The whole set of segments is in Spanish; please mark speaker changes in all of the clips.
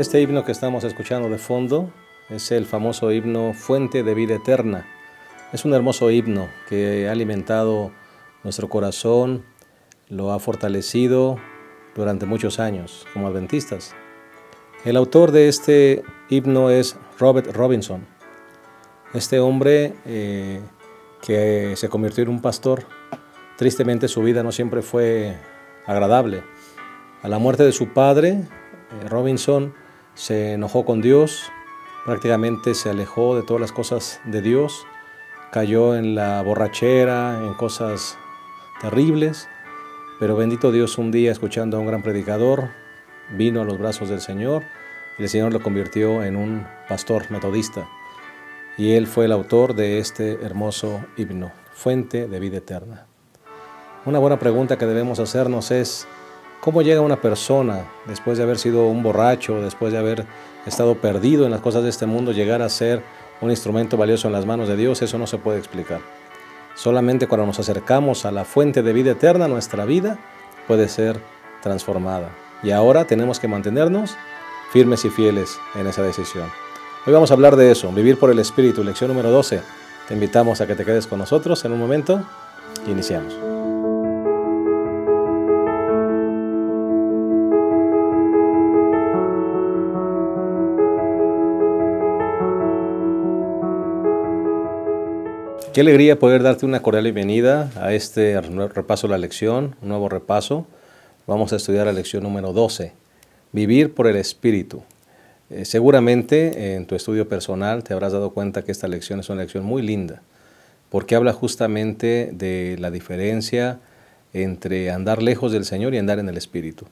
Speaker 1: Este himno que estamos escuchando de fondo es el famoso himno Fuente de Vida Eterna. Es un hermoso himno que ha alimentado nuestro corazón, lo ha fortalecido durante muchos años como adventistas. El autor de este himno es Robert Robinson. Este hombre que se convirtió en un pastor, tristemente su vida no siempre fue agradable. A la muerte de su padre, Robinson se enojó con Dios, prácticamente se alejó de todas las cosas de Dios, cayó en la borrachera, en cosas terribles, pero bendito Dios, un día escuchando a un gran predicador, vino a los brazos del Señor y el Señor lo convirtió en un pastor metodista. Y él fue el autor de este hermoso himno, Fuente de Vida Eterna. Una buena pregunta que debemos hacernos es, ¿cómo llega una persona, después de haber sido un borracho, después de haber estado perdido en las cosas de este mundo, llegar a ser un instrumento valioso en las manos de Dios? Eso no se puede explicar. Solamente cuando nos acercamos a la fuente de vida eterna, nuestra vida puede ser transformada. Y ahora tenemos que mantenernos firmes y fieles en esa decisión. Hoy vamos a hablar de eso, vivir por el Espíritu, lección número 12. Te invitamos a que te quedes con nosotros en un momento y iniciamos. Qué alegría poder darte una cordial bienvenida a este repaso de la lección, un nuevo repaso. Vamos a estudiar la lección número 12, vivir por el Espíritu. Seguramente en tu estudio personal te habrás dado cuenta que esta lección es una lección muy linda, porque habla justamente de la diferencia entre andar lejos del Señor y andar en el Espíritu.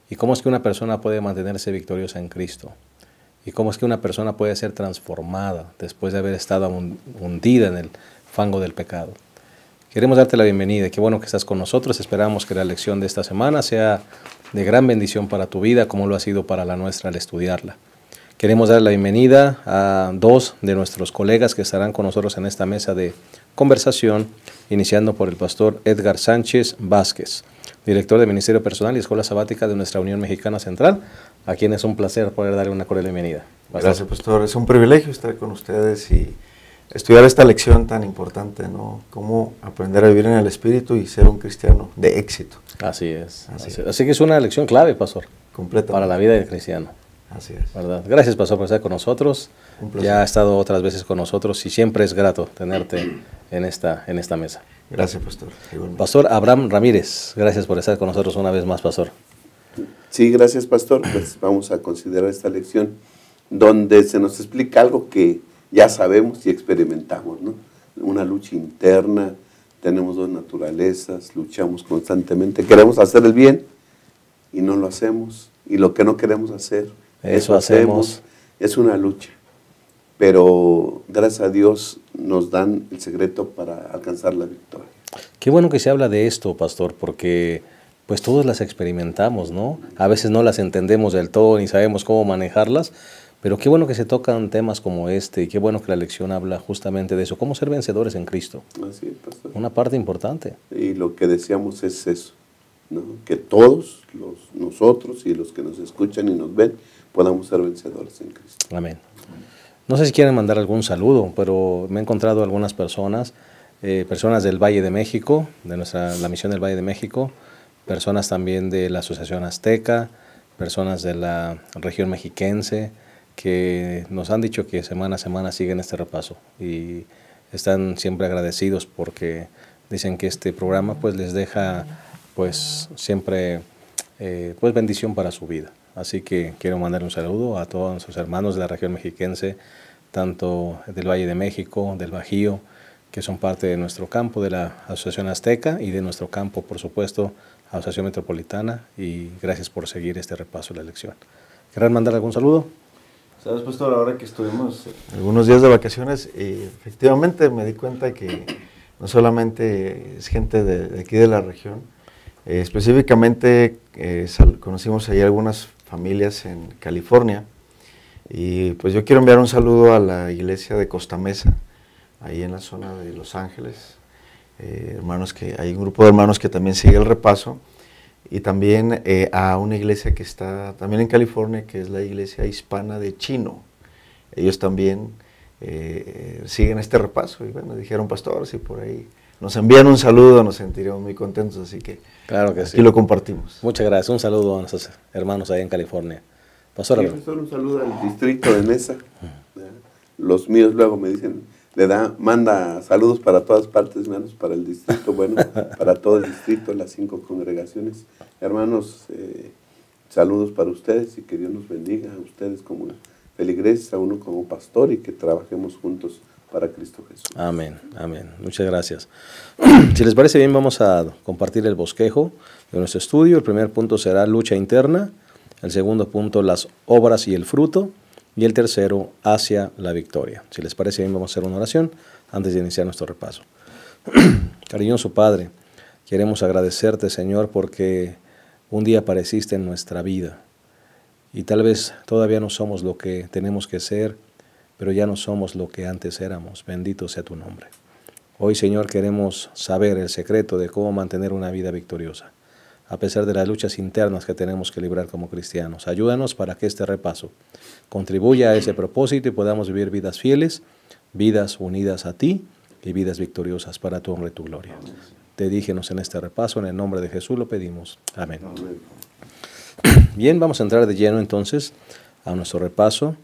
Speaker 1: Y cómo es que una persona puede mantenerse victoriosa en Cristo. Y cómo es que una persona puede ser transformada después de haber estado hundida en el fango del pecado. Queremos darte la bienvenida. Qué bueno que estás con nosotros. Esperamos que la lección de esta semana sea de gran bendición para tu vida, como lo ha sido para la nuestra al estudiarla. Queremos dar la bienvenida a dos de nuestros colegas que estarán con nosotros en esta mesa de conversación, iniciando por el pastor Edgar Sánchez Vázquez, director de Ministerio Personal y Escuela Sabática de nuestra Unión Mexicana Central, a quien es un placer poder darle una cordial bienvenida. Pastor.
Speaker 2: Gracias, pastor. Es un privilegio estar con ustedes y estudiar esta lección tan importante, ¿no? Cómo aprender a vivir en el Espíritu y ser un cristiano de éxito.
Speaker 1: Así es. Así que es una lección clave, pastor,
Speaker 2: para
Speaker 1: la vida del cristiano.
Speaker 2: Así es.
Speaker 1: ¿Verdad? Gracias, pastor, por estar con nosotros. Ya ha estado otras veces con nosotros y siempre es grato tenerte en esta mesa.
Speaker 2: Gracias, pastor. Igualmente.
Speaker 1: Pastor Abraham Ramírez, gracias por estar con nosotros una vez más, pastor.
Speaker 3: Sí, gracias, pastor. Pues vamos a considerar esta lección donde se nos explica algo que ya sabemos y experimentamos, ¿no? Una lucha interna, tenemos dos naturalezas, luchamos constantemente, queremos hacer el bien y no lo hacemos, y lo que no queremos hacer, eso hacemos. Es una lucha, pero gracias a Dios nos dan el secreto para alcanzar la victoria.
Speaker 1: Qué bueno que se habla de esto, pastor, porque pues todos las experimentamos, ¿no? A veces no las entendemos del todo ni sabemos cómo manejarlas, pero qué bueno que se tocan temas como este y qué bueno que la lección habla justamente de eso, cómo ser vencedores en Cristo.
Speaker 3: Así es, pastor.
Speaker 1: Una parte importante.
Speaker 3: Y lo que deseamos es eso, ¿no? Que todos, nosotros y los que nos escuchan y nos ven, podamos ser vencedores en Cristo.
Speaker 1: Amén. No sé si quieren mandar algún saludo, pero me he encontrado algunas personas, personas del Valle de México, de la misión del Valle de México, personas también de la Asociación Azteca, personas de la región mexiquense, que nos han dicho que semana a semana siguen este repaso y están siempre agradecidos porque dicen que este programa pues les deja pues siempre pues bendición para su vida. Así que quiero mandar un saludo a todos nuestros hermanos de la región mexiquense, tanto del Valle de México, del Bajío, que son parte de nuestro campo de la Asociación Azteca y de nuestro campo, por supuesto, Asociación Metropolitana, y gracias por seguir este repaso de la lección. ¿Querrán mandar algún saludo?
Speaker 2: Sabes, pastor, ahora que estuvimos algunos días de vacaciones, efectivamente me di cuenta que no solamente es gente de aquí de la región, específicamente conocimos ahí algunas familias en California, y pues yo quiero enviar un saludo a la iglesia de Costa Mesa, ahí en la zona de Los Ángeles, hermanos hay un grupo de hermanos que también sigue el repaso, y también a una iglesia que está también en California, que es la Iglesia Hispana de Chino. Ellos también siguen este repaso y bueno, dijeron, pastor, si por ahí nos envían un saludo, nos sentiremos muy contentos, así que
Speaker 1: claro que
Speaker 2: aquí
Speaker 1: sí.
Speaker 2: lo compartimos.
Speaker 1: Muchas gracias, un saludo a nuestros hermanos ahí en California. Pastor,
Speaker 3: sí, pastor, un saludo al distrito de Mesa. Los míos luego me dicen, manda saludos para todas partes, menos para el distrito, bueno, para todo el distrito, las 5 congregaciones. Hermanos, saludos para ustedes y que Dios nos bendiga a ustedes como feligreses, a uno como pastor y que trabajemos juntos para Cristo Jesús.
Speaker 1: Amén, amén. Muchas gracias. Si les parece bien, vamos a compartir el bosquejo de nuestro estudio. El primer punto será lucha interna, el segundo punto las obras y el fruto, y el tercero hacia la victoria. Si les parece bien, vamos a hacer una oración antes de iniciar nuestro repaso. Cariñoso Padre, queremos agradecerte, Señor, porque un día apareciste en nuestra vida y tal vez todavía no somos lo que tenemos que ser, pero ya no somos lo que antes éramos. Bendito sea tu nombre. Hoy, Señor, queremos saber el secreto de cómo mantener una vida victoriosa, a pesar de las luchas internas que tenemos que librar como cristianos. Ayúdanos para que este repaso contribuya a ese propósito y podamos vivir vidas fieles, vidas unidas a ti y vidas victoriosas para tu honra y tu gloria. Dedígenos en este repaso, en el nombre de Jesús lo pedimos. Amén. Bien, vamos a entrar de lleno entonces a nuestro repaso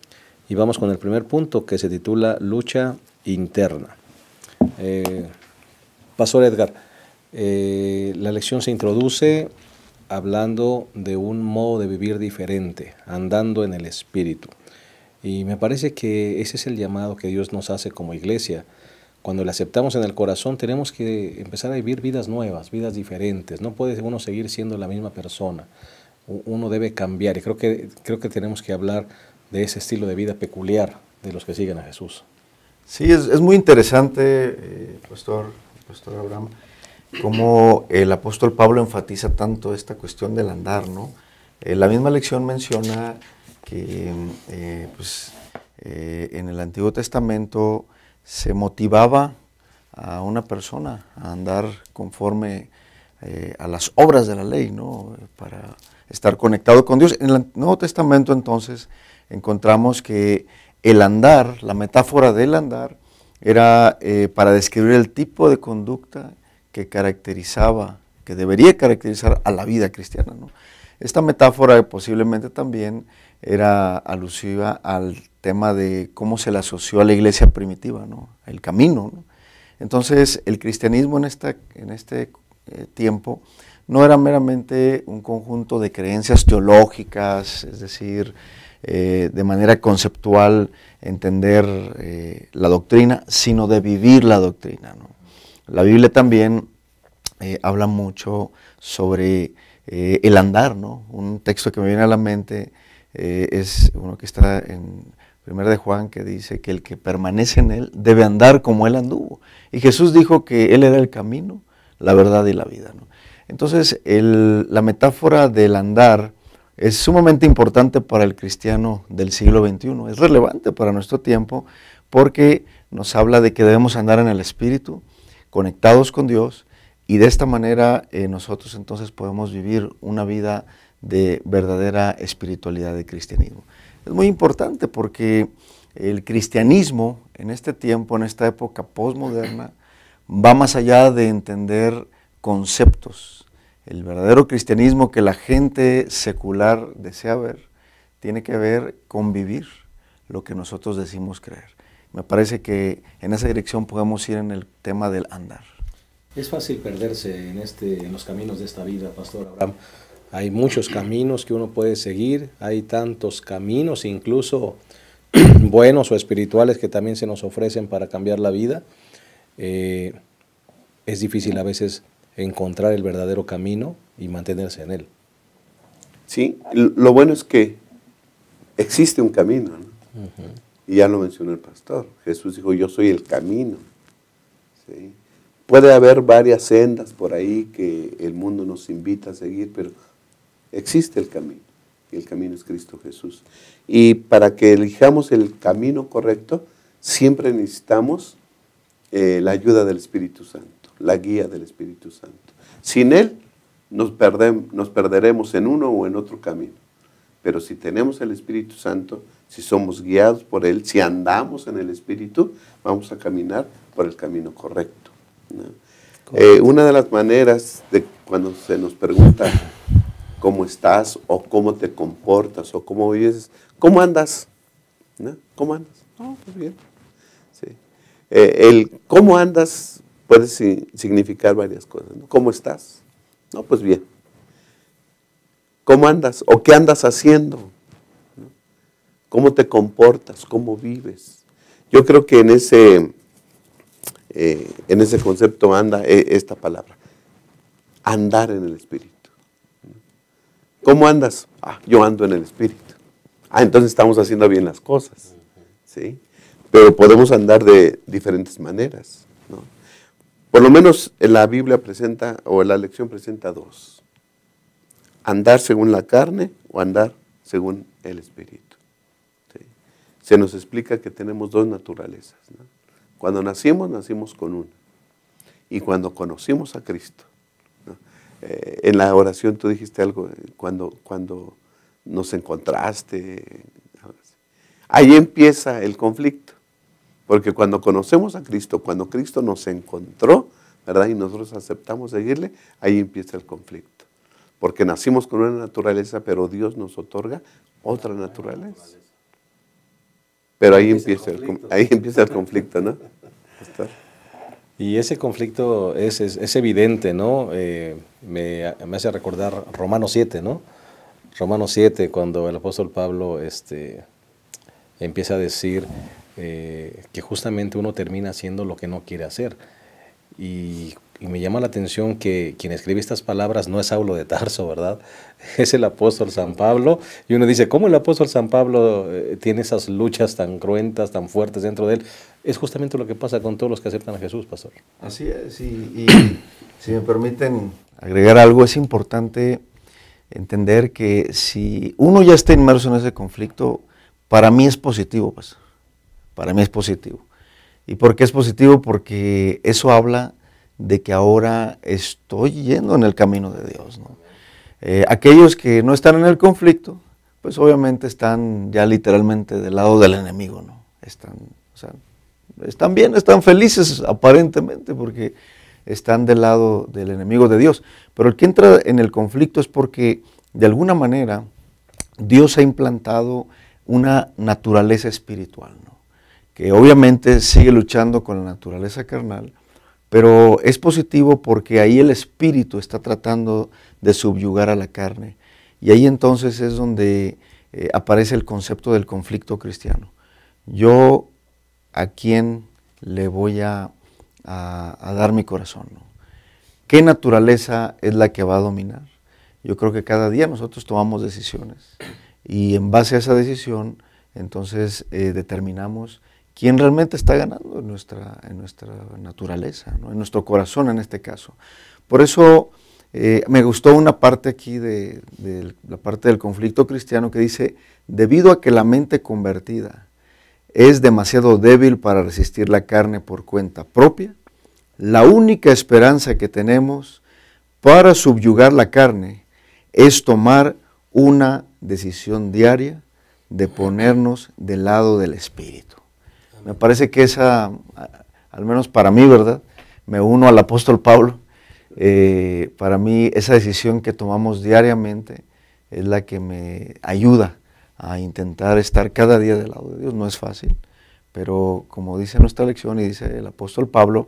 Speaker 1: y vamos con el primer punto que se titula lucha interna. Pastor Edgar, la lección se introduce hablando de un modo de vivir diferente, andando en el Espíritu. Y me parece que ese es el llamado que Dios nos hace como iglesia. Cuando le aceptamos en el corazón, tenemos que empezar a vivir vidas nuevas, vidas diferentes. No puede uno seguir siendo la misma persona. Uno debe cambiar y creo que tenemos que hablar de ese estilo de vida peculiar de los que siguen a Jesús.
Speaker 2: Sí, es muy interesante, Pastor Abraham, cómo el apóstol Pablo enfatiza tanto esta cuestión del andar, ¿no? La misma lección menciona que en el Antiguo Testamento se motivaba a una persona a andar conforme a las obras de la ley, ¿no? Para estar conectado con Dios. En el Nuevo Testamento entonces encontramos que el andar, la metáfora del andar, era para describir el tipo de conducta que debería caracterizar a la vida cristiana, ¿no? Esta metáfora posiblemente también era alusiva al tema de cómo se le asoció a la iglesia primitiva, ¿no? El camino, ¿no? Entonces, el cristianismo en este tiempo no era meramente un conjunto de creencias teológicas, es decir, de manera conceptual entender la doctrina, sino de vivir la doctrina, ¿no? La Biblia también habla mucho sobre el andar, ¿no? Un texto que me viene a la mente es uno que está en 1 de Juan, que dice que el que permanece en él debe andar como él anduvo. Y Jesús dijo que él era el camino, la verdad y la vida, ¿no? Entonces, la metáfora del andar es sumamente importante para el cristiano del siglo XXI. Es relevante para nuestro tiempo porque nos habla de que debemos andar en el Espíritu, conectados con Dios, y de esta manera nosotros entonces podemos vivir una vida de verdadera espiritualidad de cristianismo. Es muy importante porque el cristianismo en este tiempo, en esta época postmoderna, va más allá de entender conceptos. El verdadero cristianismo que la gente secular desea ver, tiene que ver con vivir lo que nosotros decimos creer. Me parece que en esa dirección podemos ir en el tema del andar.
Speaker 1: Es fácil perderse en los caminos de esta vida, Pastor Abraham. Hay muchos caminos que uno puede seguir, hay tantos caminos, incluso buenos o espirituales, que también se nos ofrecen para cambiar la vida. Es difícil a veces encontrar el verdadero camino y mantenerse en él.
Speaker 3: Sí, lo bueno es que existe un camino, ¿no? Y ya lo mencionó el pastor. Jesús dijo, yo soy el camino. ¿Sí? Puede haber varias sendas por ahí que el mundo nos invita a seguir, pero existe el camino. Y el camino es Cristo Jesús. Y para que elijamos el camino correcto, siempre necesitamos la ayuda del Espíritu Santo, la guía del Espíritu Santo. Sin Él nos perderemos en uno o en otro camino. Pero si tenemos el Espíritu Santo, si somos guiados por Él, si andamos en el Espíritu, vamos a caminar por el camino correcto, ¿no? Una de las maneras de cuando se nos pregunta cómo estás o cómo te comportas o cómo vives, ¿cómo andas? ¿No? ¿Cómo andas? No, pues bien. Sí. El cómo andas puede significar varias cosas, ¿no? ¿Cómo estás? No, pues bien. ¿Cómo andas? ¿O qué andas haciendo? ¿No? ¿Cómo te comportas? ¿Cómo vives? Yo creo que en ese concepto anda esta palabra, andar en el Espíritu. ¿Cómo andas? Yo ando en el Espíritu. Entonces estamos haciendo bien las cosas, ¿sí? Pero podemos andar de diferentes maneras, ¿no? Por lo menos la Biblia presenta, o la lección presenta dos: andar según la carne o andar según el Espíritu, ¿sí? Se nos explica que tenemos dos naturalezas, ¿no? Cuando nacimos con una. Y cuando conocimos a Cristo, ¿no? En la oración tú dijiste algo, cuando nos encontraste, ahí empieza el conflicto. Porque cuando conocemos a Cristo, cuando Cristo nos encontró, ¿verdad? Y nosotros aceptamos seguirle, ahí empieza el conflicto. Porque nacimos con una naturaleza, pero Dios nos otorga otra naturaleza. Pero ahí empieza el conflicto, ¿no?
Speaker 1: Y ese conflicto es evidente, ¿no? Me hace recordar Romanos 7, ¿no? Romanos 7, cuando el apóstol Pablo empieza a decir que justamente uno termina haciendo lo que no quiere hacer. Y me llama la atención que quien escribe estas palabras no es Saulo de Tarso, ¿verdad? Es el apóstol San Pablo. Y uno dice, ¿cómo el apóstol San Pablo tiene esas luchas tan cruentas, tan fuertes dentro de él? Es justamente lo que pasa con todos los que aceptan a Jesús, pastor.
Speaker 2: Así es, y si me permiten agregar algo, es importante entender que si uno ya está inmerso en ese conflicto, para mí es positivo, pues. Para mí es positivo. ¿Y por qué es positivo? Porque eso habla de que ahora estoy yendo en el camino de Dios, ¿no? Aquellos que no están en el conflicto, pues obviamente están ya literalmente del lado del enemigo, ¿no? Están bien, están felices aparentemente porque están del lado del enemigo de Dios. Pero el que entra en el conflicto es porque de alguna manera Dios ha implantado una naturaleza espiritual, ¿no? Que obviamente sigue luchando con la naturaleza carnal, pero es positivo porque ahí el espíritu está tratando de subyugar a la carne. Y ahí entonces es donde aparece el concepto del conflicto cristiano. Yo, ¿a quién le voy a dar mi corazón, ¿no? ¿Qué naturaleza es la que va a dominar? Yo creo que cada día nosotros tomamos decisiones y en base a esa decisión entonces determinamos quién realmente está ganando en nuestra naturaleza, ¿no? En nuestro corazón en este caso. Por eso me gustó una parte aquí de la parte del conflicto cristiano que dice, debido a que la mente convertida es demasiado débil para resistir la carne por cuenta propia, la única esperanza que tenemos para subyugar la carne es tomar una decisión diaria de ponernos del lado del Espíritu. Me parece que esa, al menos para mí, ¿verdad? Me uno al apóstol Pablo. Para mí esa decisión que tomamos diariamente es la que me ayuda a intentar estar cada día del lado de Dios. No es fácil, pero como dice nuestra lección y dice el apóstol Pablo,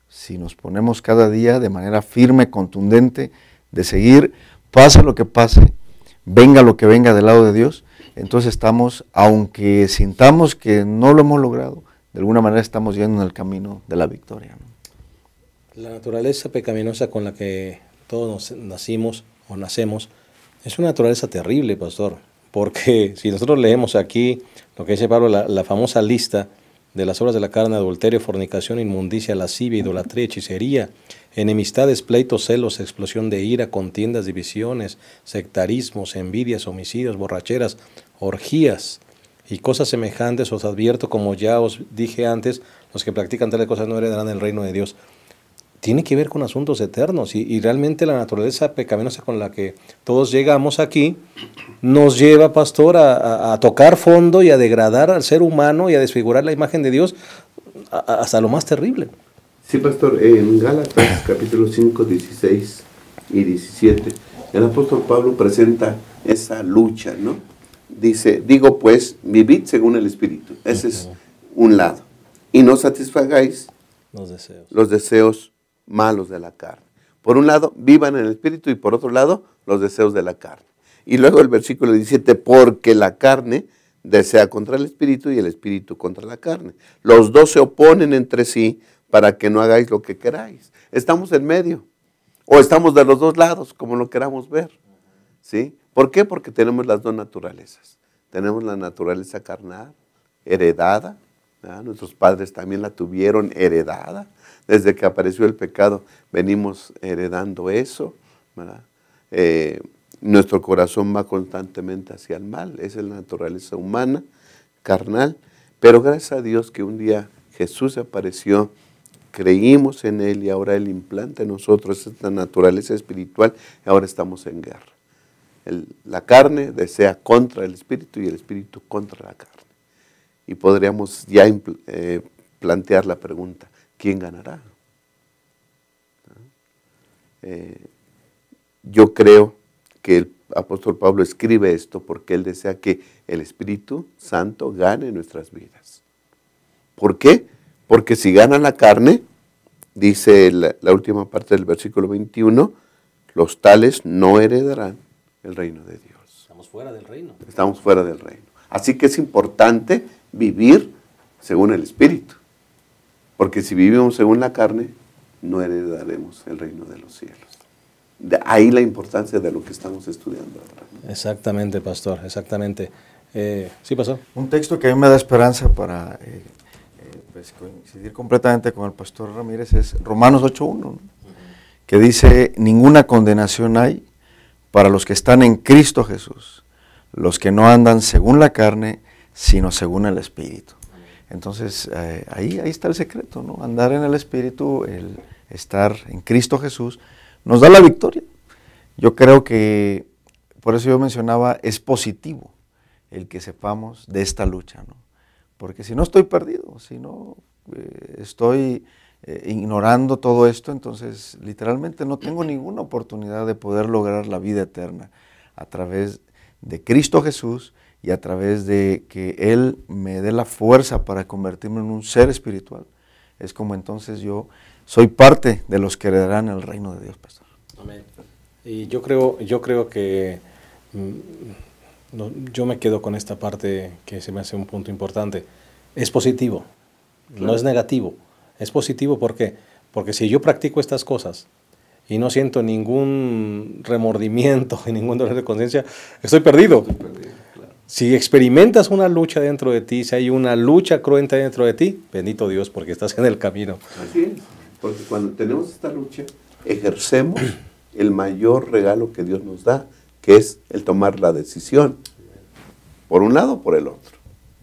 Speaker 2: si nos ponemos cada día de manera firme, contundente, de seguir, pase lo que pase, venga lo que venga del lado de Dios, entonces estamos, aunque sintamos que no lo hemos logrado, de alguna manera estamos yendo en el camino de la victoria, ¿no?
Speaker 1: La naturaleza pecaminosa con la que todos nacimos o nacemos es una naturaleza terrible, pastor, porque si nosotros leemos aquí lo que dice Pablo, la famosa lista de las obras de la carne: adulterio, fornicación, inmundicia, lascivia, idolatría, hechicería, enemistades, pleitos, celos, explosión de ira, contiendas, divisiones, sectarismos, envidias, homicidios, borracheras, orgías y cosas semejantes. Os advierto, como ya os dije antes, los que practican tales cosas no heredarán el reino de Dios. tiene que ver con asuntos eternos y realmente la naturaleza pecaminosa con la que todos llegamos aquí nos lleva, pastor, a tocar fondo y a degradar al ser humano y a desfigurar la imagen de Dios hasta lo más terrible.
Speaker 3: Sí, pastor, en Gálatas capítulo 5, 16 y 17, el apóstol Pablo presenta esa lucha, ¿no? Dice, digo pues, vivid según el Espíritu. Ese es un lado. Y no satisfagáis los deseos malos de la carne. Por un lado, vivan en el Espíritu, y por otro lado, los deseos de la carne. Y luego el versículo 17, porque la carne desea contra el Espíritu y el Espíritu contra la carne. Los dos se oponen entre sí para que no hagáis lo que queráis. Estamos en medio, o estamos de los dos lados, como lo queramos ver, ¿sí? ¿Por qué? Porque tenemos las dos naturalezas. Tenemos la naturaleza carnal, heredada, ¿verdad? Nuestros padres también la tuvieron heredada. Desde que apareció el pecado venimos heredando eso, ¿verdad? Nuestro corazón va constantemente hacia el mal. Esa es la naturaleza humana, carnal. Pero gracias a Dios que un día Jesús apareció, creímos en Él y ahora Él implanta en nosotros esta naturaleza espiritual y ahora estamos en guerra. La carne desea contra el Espíritu y el Espíritu contra la carne. Y podríamos ya plantear la pregunta, ¿quién ganará? Yo creo que el apóstol Pablo escribe esto porque él desea que el Espíritu Santo gane nuestras vidas. ¿Por qué? Porque si gana la carne, dice la última parte del versículo 21, los tales no heredarán el reino de Dios.
Speaker 1: Estamos fuera del reino.
Speaker 3: Estamos fuera del reino. Así que es importante vivir según el Espíritu. Porque si vivimos según la carne, no heredaremos el reino de los cielos. De ahí la importancia de lo que estamos estudiando ahora, ¿no?
Speaker 1: Exactamente, pastor, exactamente. Sí, pastor.
Speaker 2: Un texto que a mí me da esperanza para pues coincidir completamente con el pastor Ramírez es Romanos 8.1, ¿no? Que dice, ninguna condenación hay para los que están en Cristo Jesús, los que no andan según la carne, sino según el Espíritu. Entonces, ahí está el secreto, ¿no? Andar en el Espíritu, el estar en Cristo Jesús, nos da la victoria. Yo creo que, por eso yo mencionaba, es positivo el que sepamos de esta lucha, ¿no? Porque si no estoy perdido, si no estoy ignorando todo esto, entonces literalmente no tengo ninguna oportunidad de poder lograr la vida eterna a través de Cristo Jesús y a través de que Él me dé la fuerza para convertirme en un ser espiritual. Es como entonces yo soy parte de los que heredarán el reino de Dios, pastor.
Speaker 1: Amén. Y yo creo que yo me quedo con esta parte que se me hace un punto importante. Es positivo, claro. No es negativo. Es positivo, ¿por qué? Porque si yo practico estas cosas y no siento ningún remordimiento y ningún dolor de conciencia, estoy perdido. Claro. Si experimentas una lucha dentro de ti, si hay una lucha cruenta dentro de ti, bendito Dios, porque estás en el camino.
Speaker 3: Así es, porque cuando tenemos esta lucha, ejercemos el mayor regalo que Dios nos da, que es el tomar la decisión, por un lado o por el otro,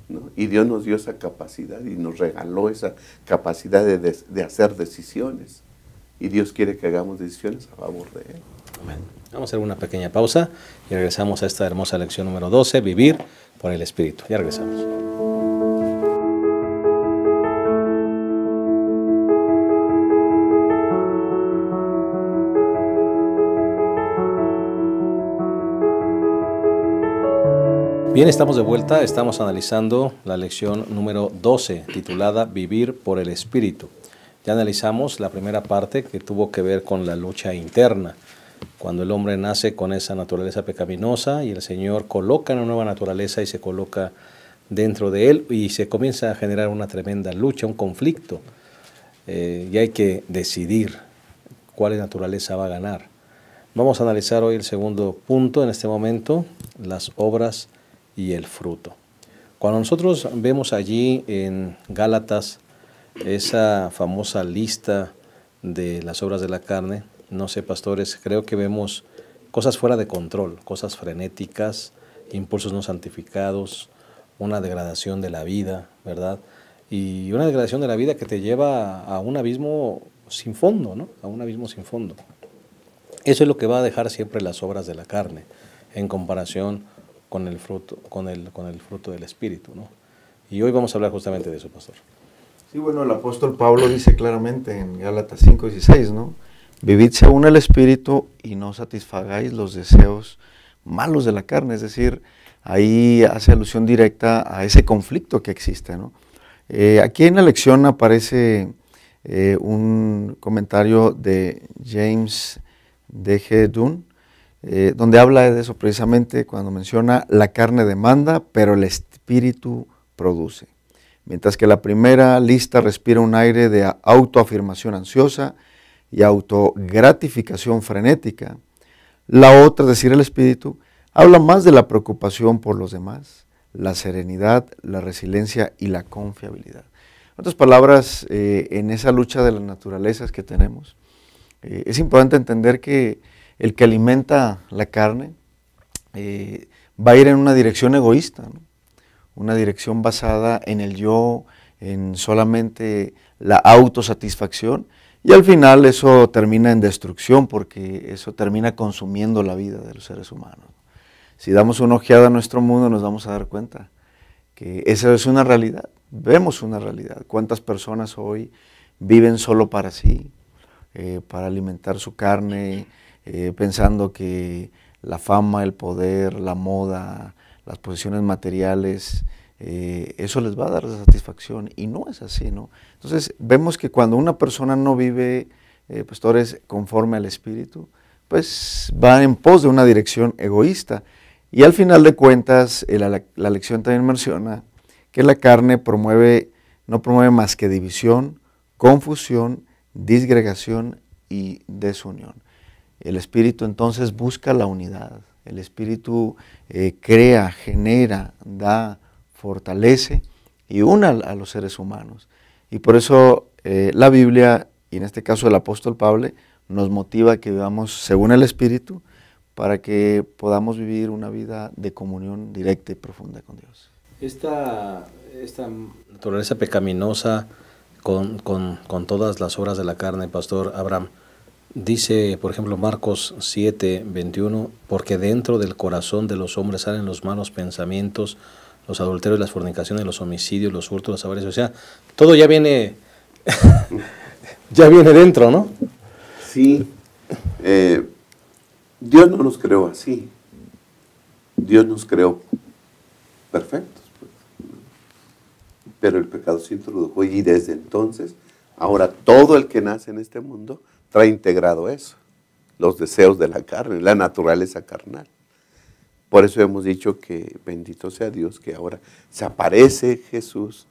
Speaker 3: ¿no? Y Dios nos dio esa capacidad y nos regaló esa capacidad de hacer decisiones. Y Dios quiere que hagamos decisiones a favor de Él.
Speaker 1: Amén. Vamos a hacer una pequeña pausa y regresamos a esta hermosa lección número 12, Vivir por el Espíritu. Ya regresamos. Bien, estamos de vuelta, estamos analizando la lección número 12, titulada Vivir por el Espíritu. Ya analizamos la primera parte que tuvo que ver con la lucha interna, cuando el hombre nace con esa naturaleza pecaminosa y el Señor coloca una nueva naturaleza y se coloca dentro de él y se comienza a generar una tremenda lucha, un conflicto. Y hay que decidir cuál naturaleza va a ganar. Vamos a analizar hoy el segundo punto en este momento, las obras y el fruto. Cuando nosotros vemos allí en Gálatas esa famosa lista de las obras de la carne, no sé, pastores, creo que vemos cosas fuera de control, cosas frenéticas, impulsos no santificados, una degradación de la vida, ¿verdad? Y una degradación de la vida que te lleva a un abismo sin fondo, ¿no? A un abismo sin fondo. Eso es lo que va a dejar siempre las obras de la carne en comparación con el fruto, con el fruto del Espíritu, ¿no? Y hoy vamos a hablar justamente de eso, pastor.
Speaker 2: Sí, bueno, el apóstol Pablo dice claramente en Gálatas 5:16, ¿no? Vivid según el Espíritu y no satisfagáis los deseos malos de la carne, es decir, ahí hace alusión directa a ese conflicto que existe, ¿no? Aquí en la lección aparece un comentario de James D.G. Dunn, donde habla de eso precisamente cuando menciona la carne demanda, pero el Espíritu produce. Mientras que la primera lista respira un aire de autoafirmación ansiosa y autogratificación frenética, la otra, es decir, el Espíritu, habla más de la preocupación por los demás, la serenidad, la resiliencia y la confiabilidad. En otras palabras, en esa lucha de las naturalezas que tenemos, es importante entender que el que alimenta la carne va a ir en una dirección egoísta, ¿no? Una dirección basada en el yo, en solamente la autosatisfacción, y al final eso termina en destrucción porque eso termina consumiendo la vida de los seres humanos. Si damos una ojeada a nuestro mundo nos vamos a dar cuenta que esa es una realidad, vemos una realidad. ¿Cuántas personas hoy viven solo para sí, para alimentar su carne, pensando que la fama, el poder, la moda, las posesiones materiales, eso les va a dar satisfacción? Y no es así, ¿no? Entonces vemos que cuando una persona no vive, pastores, conforme al Espíritu, pues va en pos de una dirección egoísta. Y al final de cuentas, la lección también menciona que la carne no promueve más que división, confusión, disgregación y desunión. El Espíritu entonces busca la unidad. El Espíritu crea, genera, da, fortalece y une a los seres humanos. Y por eso la Biblia, y en este caso el apóstol Pablo, nos motiva a que vivamos según el Espíritu para que podamos vivir una vida de comunión directa y profunda con Dios.
Speaker 1: Esta naturaleza pecaminosa con todas las obras de la carne, pastor Abraham, dice, por ejemplo, Marcos 7:21, porque dentro del corazón de los hombres salen los malos pensamientos, los adulterios, las fornicaciones, los homicidios, los hurtos, los avaricios, o sea, todo ya viene, ya viene dentro, ¿no?
Speaker 3: Sí, Dios no nos creó así, Dios nos creó perfectos, pues. Pero el pecado se introdujo y desde entonces, ahora todo el que nace en este mundo trae integrado eso, los deseos de la carne, la naturaleza carnal. Por eso hemos dicho que bendito sea Dios, que ahora se aparece Jesús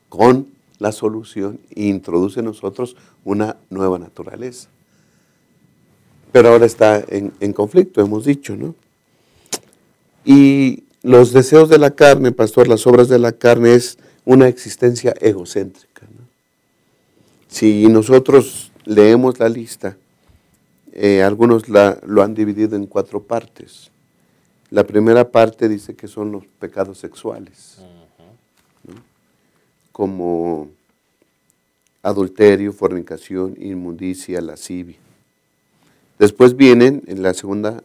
Speaker 3: con la solución e introduce en nosotros una nueva naturaleza. Pero ahora está en conflicto, hemos dicho, ¿no? Y los deseos de la carne, pastor, las obras de la carne es una existencia egocéntrica, ¿no? Si nosotros leemos la lista, algunos lo han dividido en 4 partes. La primera parte dice que son los pecados sexuales, ¿no? Como adulterio, fornicación, inmundicia, lascivia. Después vienen, en la segunda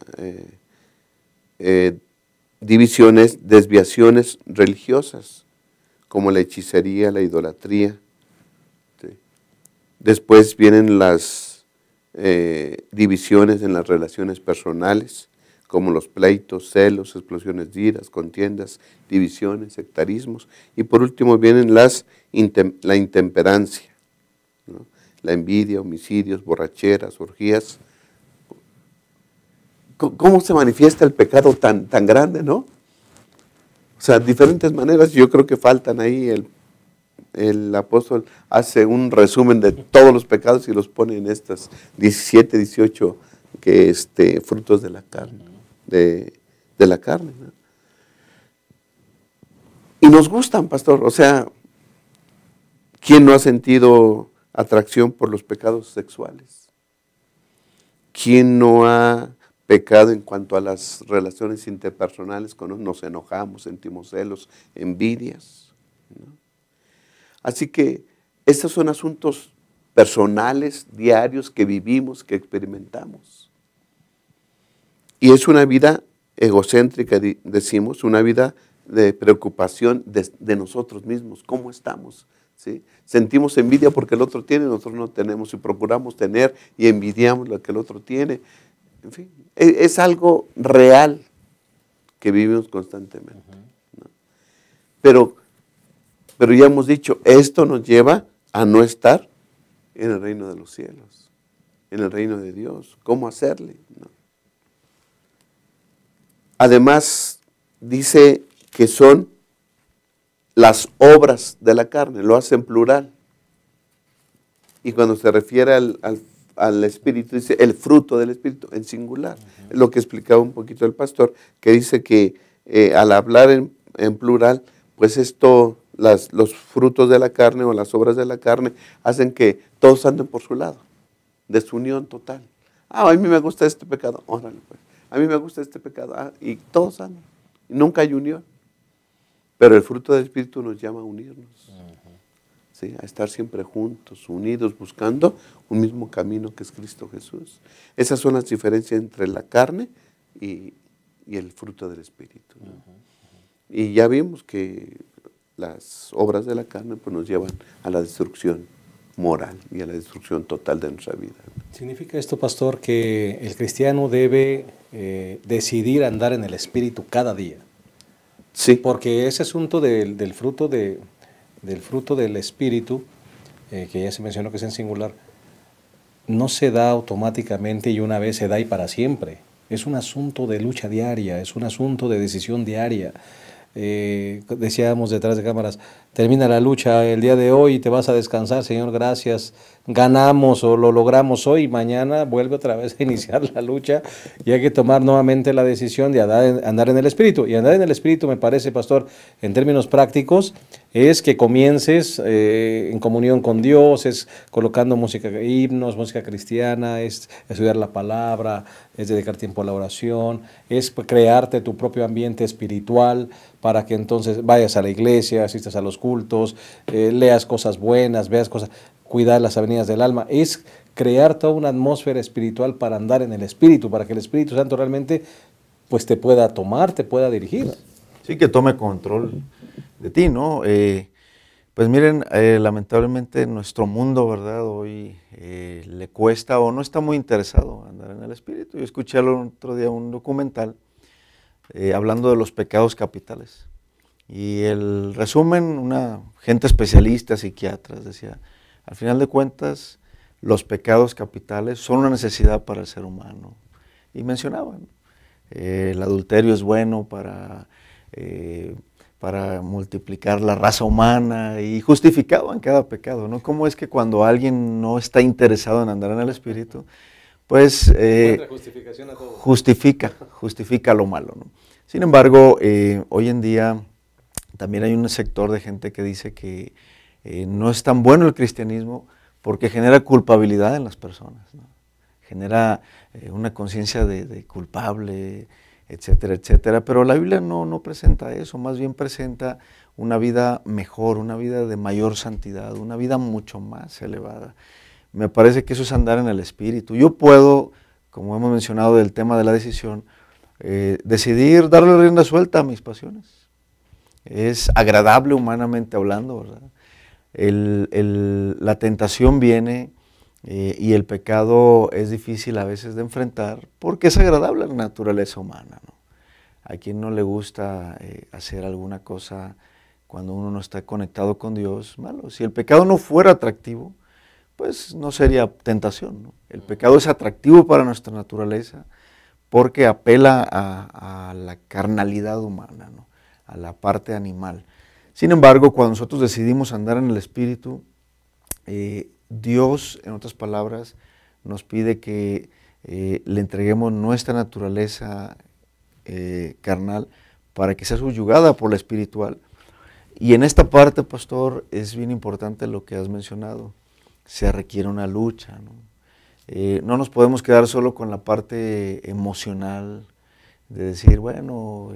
Speaker 3: divisiones, desviaciones religiosas, como la hechicería, la idolatría. ¿Sí? Después vienen las divisiones en las relaciones personales, como los pleitos, celos, explosiones de iras, contiendas, divisiones, sectarismos. Y por último vienen la intemperancia, ¿no? La envidia, homicidios, borracheras, orgías. ¿Cómo se manifiesta el pecado tan grande, no? O sea, diferentes maneras. Yo creo que faltan ahí. El apóstol hace un resumen de todos los pecados y los pone en estas 17, 18 frutos de la carne, de la carne, ¿no? Y nos gustan, pastor. O sea, ¿quién no ha sentido atracción por los pecados sexuales? ¿Quién no ha pecado en cuanto a las relaciones interpersonales? Nos enojamos, sentimos celos, envidias, ¿no? Así que estos son asuntos personales, diarios, que vivimos, que experimentamos. Y es una vida egocéntrica, decimos, una vida de preocupación de nosotros mismos, cómo estamos, ¿sí? Sentimos envidia porque el otro tiene, nosotros no tenemos, y procuramos tener y envidiamos lo que el otro tiene. En fin, es algo real que vivimos constantemente, ¿no? Pero ya hemos dicho, esto nos lleva a no estar en el reino de los cielos, en el reino de Dios. ¿Cómo hacerle? ¿No? Además, dice que son las obras de la carne, lo hace en plural. Y cuando se refiere al Espíritu, dice el fruto del Espíritu, en singular. Es lo que explicaba un poquito el pastor, que dice que al hablar en plural, pues los frutos de la carne o las obras de la carne hacen que todos anden por su lado, desunión total. A mí me gusta este pecado, órale pues. A mí me gusta este pecado, y todos andan. Nunca hay unión. Pero el fruto del Espíritu nos llama a unirnos, ¿sí? A estar siempre juntos, unidos, buscando un mismo camino que es Cristo Jesús. Esas son las diferencias entre la carne y el fruto del Espíritu, ¿no? Y ya vimos que las obras de la carne pues, nos llevan a la destrucción moral y a la destrucción total de nuestra vida.
Speaker 1: ¿Significa esto, pastor, que el cristiano debe decidir andar en el Espíritu cada día?
Speaker 3: Sí.
Speaker 1: Porque ese asunto del fruto del Espíritu, que ya se mencionó que es en singular, no se da automáticamente y una vez se da y para siempre. Es un asunto de lucha diaria, es un asunto de decisión diaria. Decíamos detrás de cámaras, termina la lucha el día de hoy y te vas a descansar, Señor, gracias, ganamos o lo logramos hoy, mañana vuelve otra vez a iniciar la lucha y hay que tomar nuevamente la decisión de andar en el Espíritu. Y andar en el Espíritu, me parece, pastor, en términos prácticos, es que comiences en comunión con Dios, es colocando música, himnos, música cristiana, es estudiar la palabra, es dedicar tiempo a la oración, es crearte tu propio ambiente espiritual para que entonces vayas a la iglesia, asistas a los cultos, leas cosas buenas, veas cosas, cuidar las avenidas del alma. Es crear toda una atmósfera espiritual para andar en el Espíritu, para que el Espíritu Santo realmente pues, te pueda tomar, te pueda dirigir.
Speaker 2: Sí, que tome control de ti, ¿no? Pues miren, lamentablemente nuestro mundo, ¿verdad? Hoy le cuesta o no está muy interesado andar en el Espíritu. Yo escuché el otro día un documental hablando de los pecados capitales. Y el resumen, una gente especialista, psiquiatras, decía, al final de cuentas, los pecados capitales son una necesidad para el ser humano. Y mencionaban, el adulterio es bueno para multiplicar la raza humana, y justificaban cada pecado, ¿no? ¿Cómo es que cuando alguien no está interesado en andar en el Espíritu, pues
Speaker 1: justificación a todo.
Speaker 2: justifica lo malo, ¿no? Sin embargo, hoy en día también hay un sector de gente que dice que no es tan bueno el cristianismo porque genera culpabilidad en las personas, ¿no? Genera una conciencia de culpable, etcétera, etcétera. Pero la Biblia no presenta eso, más bien presenta una vida mejor, una vida de mayor santidad, una vida mucho más elevada. Me parece que eso es andar en el Espíritu. Yo puedo, como hemos mencionado del tema de la decisión, decidir darle rienda suelta a mis pasiones. Es agradable humanamente hablando, ¿verdad? La tentación viene y el pecado es difícil a veces de enfrentar porque es agradable a la naturaleza humana, ¿no? A quien no le gusta hacer alguna cosa cuando uno no está conectado con Dios, malo. Si el pecado no fuera atractivo, pues no sería tentación, ¿no? El pecado es atractivo para nuestra naturaleza porque apela a la carnalidad humana, ¿no? A la parte animal. Sin embargo, cuando nosotros decidimos andar en el Espíritu, Dios, en otras palabras, nos pide que le entreguemos nuestra naturaleza carnal para que sea subyugada por la espiritual. Y en esta parte, pastor, es bien importante lo que has mencionado. Se requiere una lucha, ¿no? No nos podemos quedar solo con la parte emocional de decir, bueno,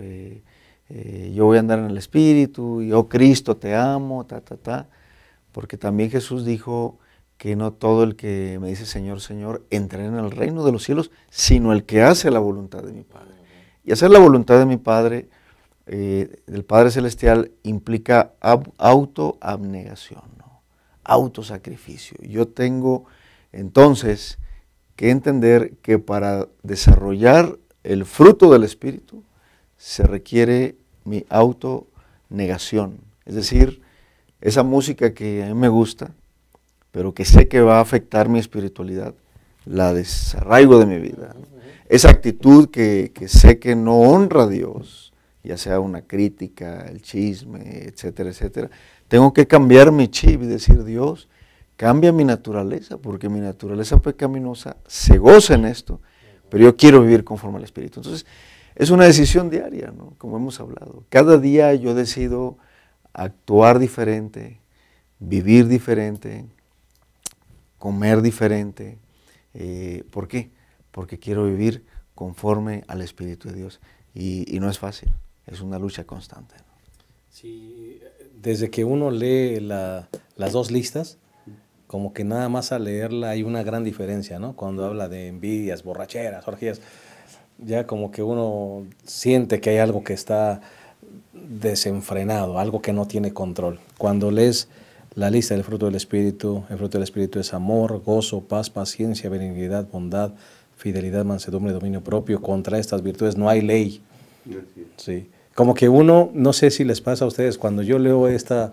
Speaker 2: yo voy a andar en el Espíritu, yo Cristo te amo, porque también Jesús dijo que no todo el que me dice Señor, Señor, entrará en el reino de los cielos, sino el que hace la voluntad de mi Padre. Y hacer la voluntad de mi Padre, del Padre Celestial, implica autoabnegación, ¿no? Autosacrificio. Yo tengo entonces que entender que para desarrollar el fruto del Espíritu se requiere mi autonegación. Es decir, esa música que a mí me gusta, pero que sé que va a afectar mi espiritualidad, la desarraigo de mi vida. Esa actitud que sé que no honra a Dios, ya sea una crítica, el chisme, etcétera, etcétera, tengo que cambiar mi chip y decir, Dios, cambia mi naturaleza, porque mi naturaleza pecaminosa se goza en esto, pero yo quiero vivir conforme al Espíritu. Entonces, es una decisión diaria, ¿no? Como hemos hablado. Cada día yo decido actuar diferente, vivir diferente, comer diferente. ¿Por qué? Porque quiero vivir conforme al Espíritu de Dios. Y no es fácil, es una lucha constante, ¿no?
Speaker 1: Sí, desde que uno lee las dos listas, como que nada más al leerla hay una gran diferencia, ¿no? Cuando habla de envidias, borracheras, orgías, ya como que uno siente que hay algo que está desenfrenado, algo que no tiene control. Cuando lees la lista del fruto del Espíritu, el fruto del Espíritu es amor, gozo, paz, paciencia, benignidad, bondad, fidelidad, mansedumbre, dominio propio. Contra estas virtudes no hay ley. Sí. Como que uno, no sé si les pasa a ustedes, cuando yo leo esta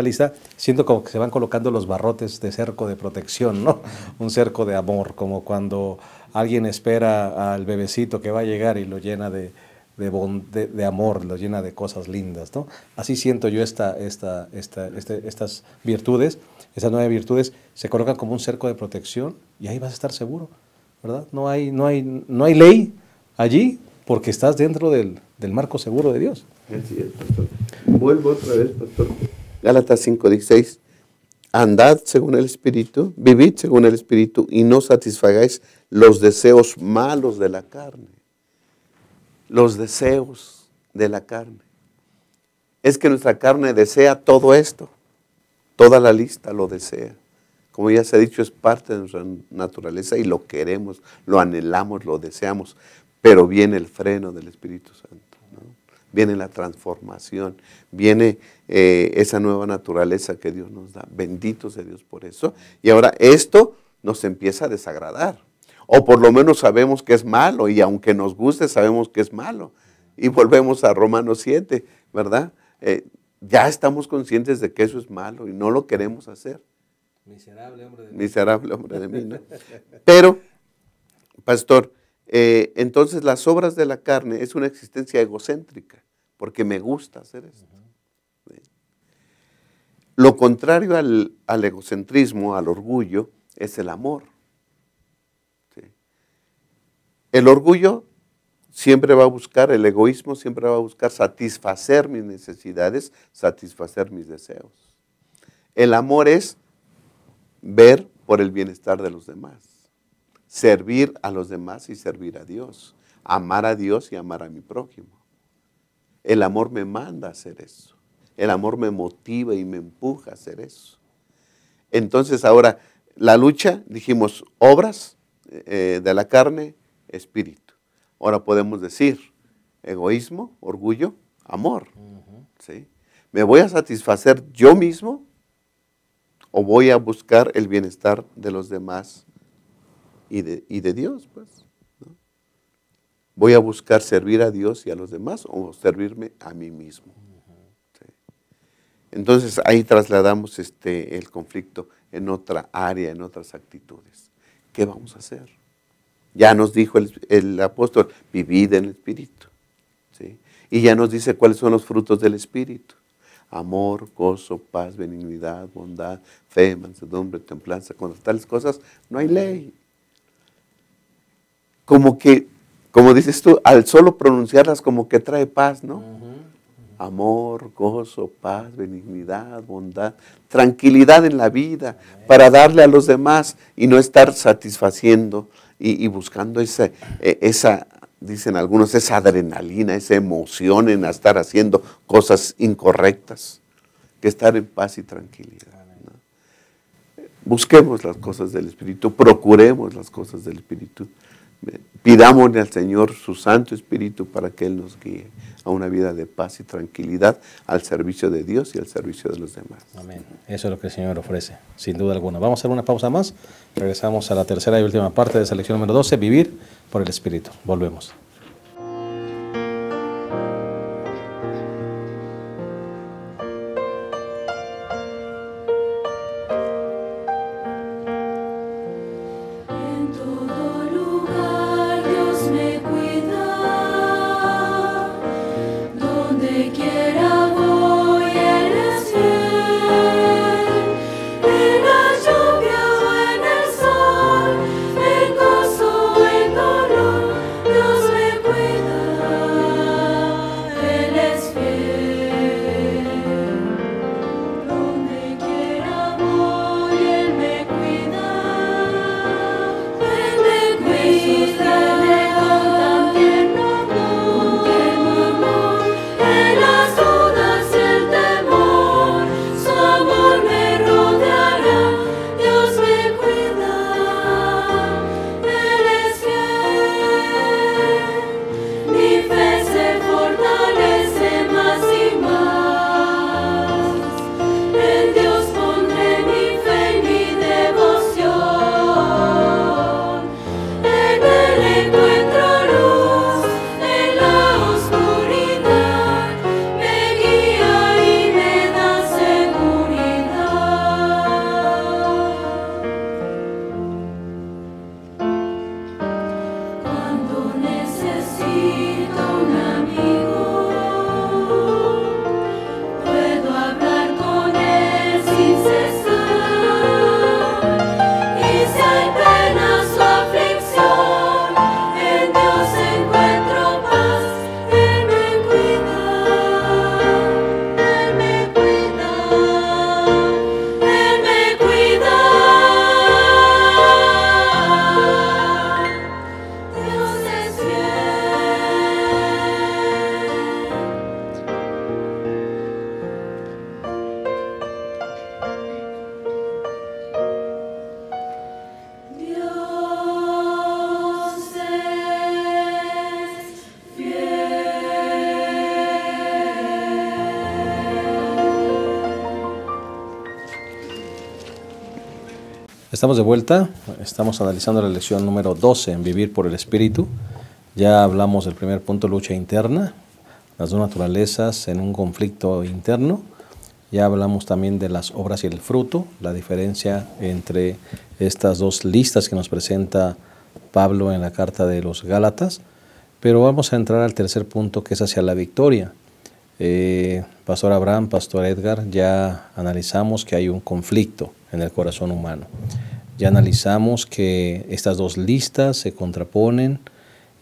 Speaker 1: lista, siento como que se van colocando los barrotes de cerco de protección, ¿no? Un cerco de amor, como cuando alguien espera al bebecito que va a llegar y lo llena de amor, lo llena de cosas lindas, ¿no? Así siento yo estas virtudes, estas 9 virtudes, se colocan como un cerco de protección y ahí vas a estar seguro, ¿verdad? No hay ley allí porque estás dentro del marco seguro de Dios.
Speaker 3: Así es, pastor. Vuelvo otra vez, pastor. Gálatas 5:16. Andad según el Espíritu, vivid según el Espíritu y no satisfagáis los deseos malos de la carne. Los deseos de la carne. Es que nuestra carne desea todo esto. Toda la lista lo desea. Como ya se ha dicho, es parte de nuestra naturaleza y lo queremos, lo anhelamos, lo deseamos. Pero viene el freno del Espíritu Santo, ¿no? Viene la transformación, viene esa nueva naturaleza que Dios nos da. Bendito sea Dios por eso. Y ahora esto nos empieza a desagradar. O por lo menos sabemos que es malo y aunque nos guste sabemos que es malo. Y volvemos a Romanos 7, ¿verdad? Ya estamos conscientes de que eso es malo y no lo queremos hacer.
Speaker 1: Miserable hombre de mí.
Speaker 3: Miserable hombre de mí, ¿no? Pero, pastor, entonces las obras de la carne es una existencia egocéntrica, porque me gusta hacer esto. ¿Sí? Lo contrario al egocentrismo, al orgullo, es el amor. ¿Sí? El orgullo siempre va a buscar, el egoísmo siempre va a buscar satisfacer mis necesidades, satisfacer mis deseos. El amor es ver por el bienestar de los demás. Servir a los demás y servir a Dios. Amar a Dios y amar a mi prójimo. El amor me manda a hacer eso. El amor me motiva y me empuja a hacer eso. Entonces ahora, la lucha, dijimos, obras de la carne, espíritu. Ahora podemos decir, egoísmo, orgullo, amor. ¿Sí? ¿Me voy a satisfacer yo mismo o voy a buscar el bienestar de los demás y de Dios, pues, ¿no? ¿Voy a buscar servir a Dios y a los demás o servirme a mí mismo? ¿Sí? Entonces ahí trasladamos el conflicto en otra área, en otras actitudes. ¿Qué vamos a hacer? Ya nos dijo el apóstol, vivid en el Espíritu. ¿Sí? Y ya nos dice cuáles son los frutos del Espíritu. Amor, gozo, paz, benignidad, bondad, fe, mansedumbre, templanza. Contra tales cosas no hay ley. Como que, como dices tú, al solo pronunciarlas como que trae paz, ¿no? Amor, gozo, paz, benignidad, bondad, tranquilidad en la vida para darle a los demás y no estar satisfaciendo y buscando esa, dicen algunos, esa adrenalina, esa emoción en estar haciendo cosas incorrectas, que estar en paz y tranquilidad, ¿no? busquemos las cosas del Espíritu, procuremos las cosas del Espíritu. Pidámosle al Señor su Santo Espíritu para que Él nos guíe a una vida de paz y tranquilidad al servicio de Dios y al servicio de los demás.
Speaker 1: Amén. Eso es lo que el Señor ofrece, sin duda alguna. Vamos a hacer una pausa más. Regresamos a la tercera y última parte de esa lección número 12, vivir por el Espíritu. Volvemos. Estamos de vuelta, estamos analizando la lección número 12 en Vivir por el Espíritu. Ya hablamos del primer punto, lucha interna, las dos naturalezas en un conflicto interno. Ya hablamos también de las obras y el fruto, la diferencia entre estas dos listas que nos presenta Pablo en la carta de los Gálatas. Pero vamos a entrar al tercer punto, que es hacia la victoria. Pastor Abraham, Pastor Edgar, ya analizamos que hay un conflicto en el corazón humano. Ya analizamos que estas dos listas se contraponen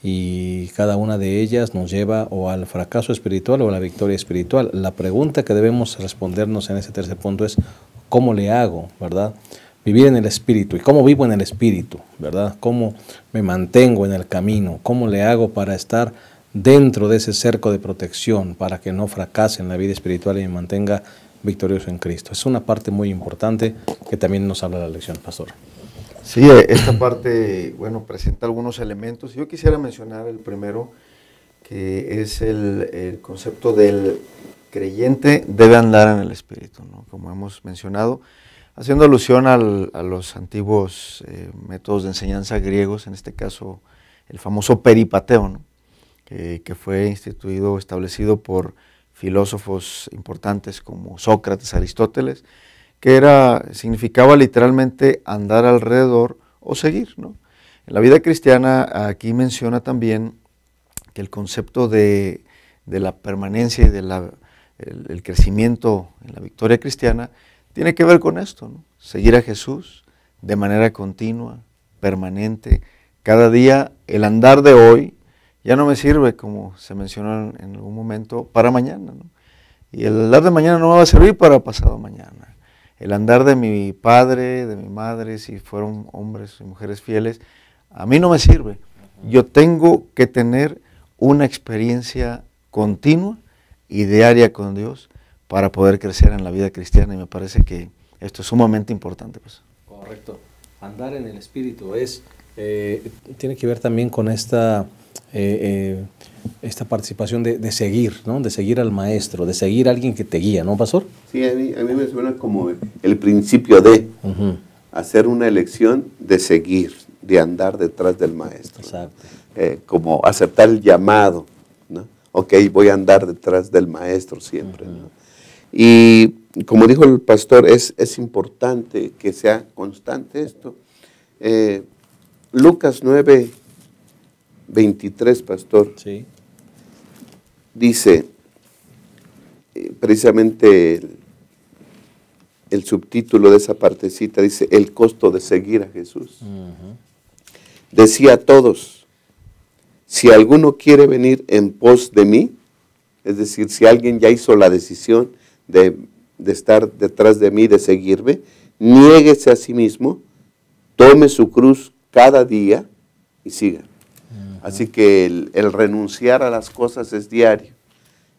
Speaker 1: y cada una de ellas nos lleva o al fracaso espiritual o a la victoria espiritual. La pregunta que debemos respondernos en ese tercer punto es ¿cómo le hago, verdad? Vivir en el Espíritu. ¿Y cómo vivo en el Espíritu, verdad? ¿Cómo me mantengo en el camino? ¿Cómo le hago para estar dentro de ese cerco de protección para que no fracase en la vida espiritual y me mantenga victorioso en Cristo? Es una parte muy importante que también nos habla la lección, Pastor.
Speaker 2: Sí, esta parte, bueno, presenta algunos elementos. Yo quisiera mencionar el primero, que es el concepto del creyente debe andar en el Espíritu, ¿no? Como hemos mencionado, haciendo alusión a los antiguos métodos de enseñanza griegos, en este caso el famoso peripateo, ¿no? Que fue instituido, establecido por filósofos importantes como Sócrates, Aristóteles, que significaba literalmente andar alrededor o seguir, ¿no? En la vida cristiana aquí menciona también que el concepto de la permanencia y el crecimiento en la victoria cristiana tiene que ver con esto, ¿no? Seguir a Jesús de manera continua, permanente, cada día. El andar de hoy ya no me sirve, como se mencionó en algún momento, para mañana, ¿no? Y el andar de mañana no me va a servir para pasado mañana. El andar de mi padre, de mi madre, si fueron hombres y mujeres fieles, a mí no me sirve. Yo tengo que tener una experiencia continua y diaria con Dios para poder crecer en la vida cristiana, y me parece que esto es sumamente importante, pues.
Speaker 1: Correcto. Andar en el Espíritu tiene que ver también con esta participación de seguir, ¿no? De seguir al maestro, de seguir a alguien que te guía, ¿no, pastor?
Speaker 3: Sí, a mí me suena como el principio de hacer una elección de seguir, de andar detrás del maestro.
Speaker 1: Exacto.
Speaker 3: Como aceptar el llamado, ¿no? Ok, voy a andar detrás del maestro siempre, ¿no? Y como dijo el pastor, es importante que sea constante esto. Lucas 9:23, pastor,
Speaker 1: sí,
Speaker 3: dice, precisamente el subtítulo de esa partecita dice, el costo de seguir a Jesús. Decía a todos, si alguno quiere venir en pos de mí, es decir, si alguien ya hizo la decisión de estar detrás de mí, de seguirme, niéguese a sí mismo, tome su cruz cada día y siga. Así que el renunciar a las cosas es diario.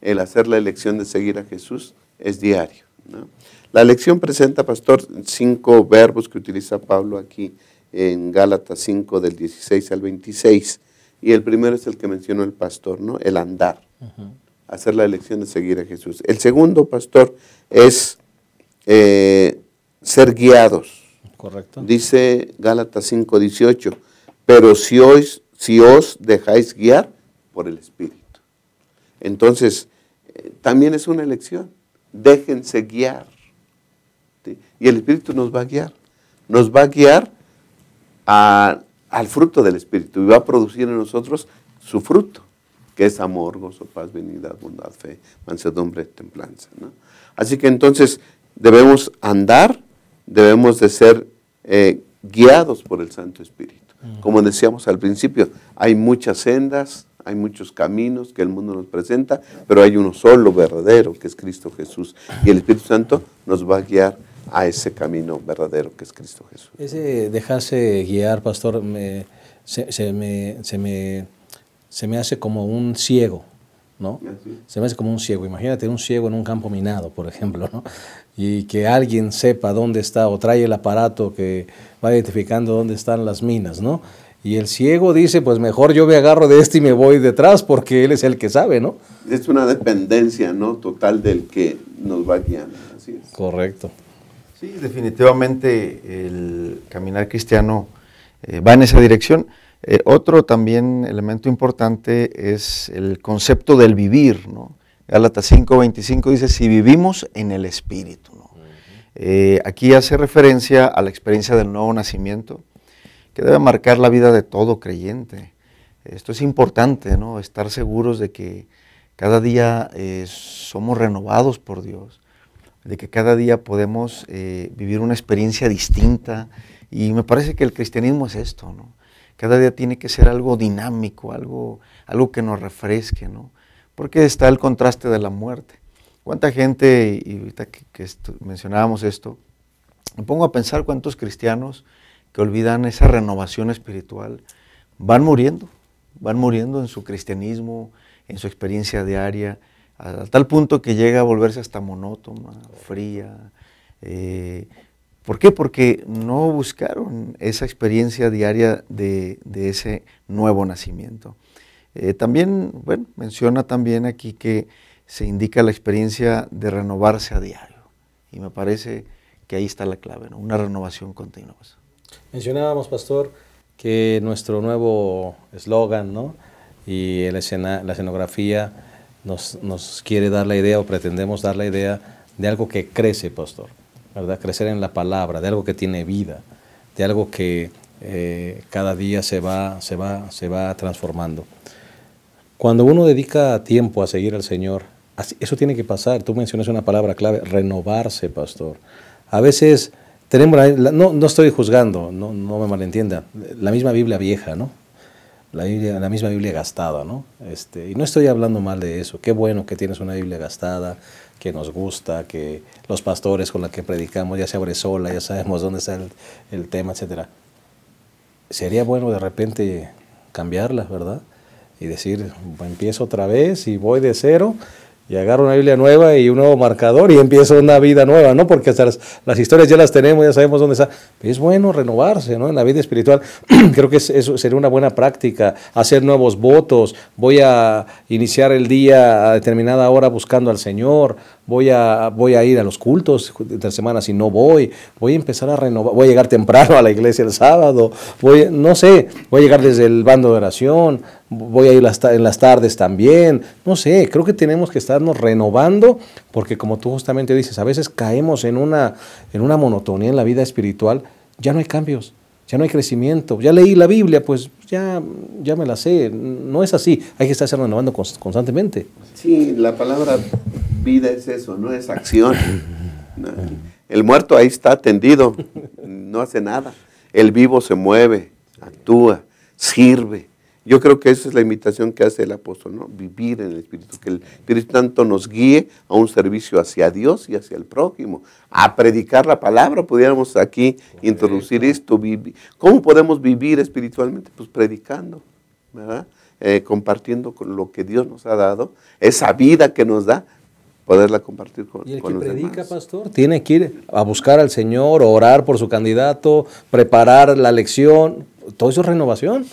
Speaker 3: El hacer la elección de seguir a Jesús es diario, ¿no? La lección presenta, pastor, 5 verbos que utiliza Pablo aquí en Gálatas 5, del 16 al 26. Y el primero es el que mencionó el pastor, ¿no? El andar. Hacer la elección de seguir a Jesús. El segundo, pastor, es ser guiados.
Speaker 1: Correcto.
Speaker 3: Dice Gálatas 5:18, pero si os dejáis guiar por el Espíritu. Entonces, también es una elección. Déjense guiar, ¿sí? Y el Espíritu nos va a guiar. Nos va a guiar al fruto del Espíritu y va a producir en nosotros su fruto, que es amor, gozo, paz, benignidad, bondad, fe, mansedumbre, templanza, ¿no? Así que entonces debemos andar, debemos de ser guiados por el Santo Espíritu. Como decíamos al principio, hay muchas sendas, hay muchos caminos que el mundo nos presenta, pero hay uno solo verdadero, que es Cristo Jesús. Y el Espíritu Santo nos va a guiar a ese camino verdadero que es Cristo Jesús.
Speaker 1: Ese dejarse guiar, pastor, se me hace como un ciego, ¿no? Se me hace como un ciego. Imagínate un ciego en un campo minado, por ejemplo, ¿no? Y que alguien sepa dónde está o trae el aparato que va identificando dónde están las minas, ¿no? Y el ciego dice, pues mejor yo me agarro de este y me voy detrás porque él es el que sabe, ¿no?
Speaker 3: Es una dependencia, ¿no?, total del que nos va guiando. Así es.
Speaker 1: Correcto.
Speaker 2: Sí, definitivamente el caminar cristiano va en esa dirección. Otro también elemento importante es el concepto del vivir, ¿no? Gálatas 5:25 dice, si vivimos en el Espíritu, ¿no? Aquí hace referencia a la experiencia del nuevo nacimiento, que debe marcar la vida de todo creyente. Esto es importante, ¿no? Estar seguros de que cada día somos renovados por Dios, de que cada día podemos vivir una experiencia distinta, y me parece que el cristianismo es esto, ¿no? Cada día tiene que ser algo dinámico, algo que nos refresque, ¿no? Porque está el contraste de la muerte. ¿Cuánta gente, y ahorita que mencionábamos esto, me pongo a pensar cuántos cristianos que olvidan esa renovación espiritual van muriendo en su cristianismo, en su experiencia diaria, a tal punto que llega a volverse hasta monótona, fría. ¿Por qué? Porque no buscaron esa experiencia diaria de ese nuevo nacimiento. También, bueno, menciona también aquí que se indica la experiencia de renovarse a diario. Y me parece que ahí está la clave, ¿no? Una renovación continua.
Speaker 1: Mencionábamos, pastor, que nuestro nuevo eslogan, ¿no?, y la escenografía nos quiere dar la idea, o pretendemos dar la idea de algo que crece, pastor, ¿verdad? Crecer en la palabra, de algo que tiene vida, de algo que cada día se va transformando. Cuando uno dedica tiempo a seguir al Señor, eso tiene que pasar. Tú mencionas una palabra clave, renovarse, pastor. A veces tenemos, no estoy juzgando, no me malentienda, la misma Biblia vieja, ¿no? La misma Biblia gastada, ¿no? Y no estoy hablando mal de eso. Qué bueno que tienes una Biblia gastada, que nos gusta, que los pastores con la que predicamos ya se abre sola, ya sabemos dónde está el tema, etc. Sería bueno de repente cambiarla, ¿verdad? Y decir, empiezo otra vez y voy de cero, y agarro una Biblia nueva y un nuevo marcador y empiezo una vida nueva, ¿no? Porque hasta las historias ya las tenemos, ya sabemos dónde está. Es bueno renovarse, ¿no? En la vida espiritual. Creo que eso sería una buena práctica, hacer nuevos votos. Voy a iniciar el día a determinada hora buscando al Señor. Voy a ir a los cultos de semana si no voy a empezar a renovar, voy a llegar temprano a la iglesia el sábado, no sé, voy a llegar desde el bando de oración, voy a ir en las tardes también, no sé, creo que tenemos que estarnos renovando, porque como tú justamente dices, a veces caemos en una monotonía en la vida espiritual, ya no hay cambios, ya no hay crecimiento, ya leí la Biblia, pues ya me la sé, no es así, hay que estarse renovando constantemente.
Speaker 3: Sí, la palabra vida es eso, no es acción. El muerto ahí está tendido, no hace nada. El vivo se mueve, actúa, sirve. Yo creo que esa es la invitación que hace el apóstol, ¿no? Vivir en el Espíritu, que el Espíritu Santo nos guíe a un servicio hacia Dios y hacia el prójimo, a predicar la palabra. Pudiéramos aquí introducir esto. ¿Cómo podemos vivir espiritualmente? Pues predicando, ¿verdad? Compartiendo con lo que Dios nos ha dado, esa vida que nos da, poderla compartir con los demás. Y el que predica,
Speaker 1: pastor, tiene que ir a buscar al Señor, orar por su candidato, preparar la lección, todo eso es renovación.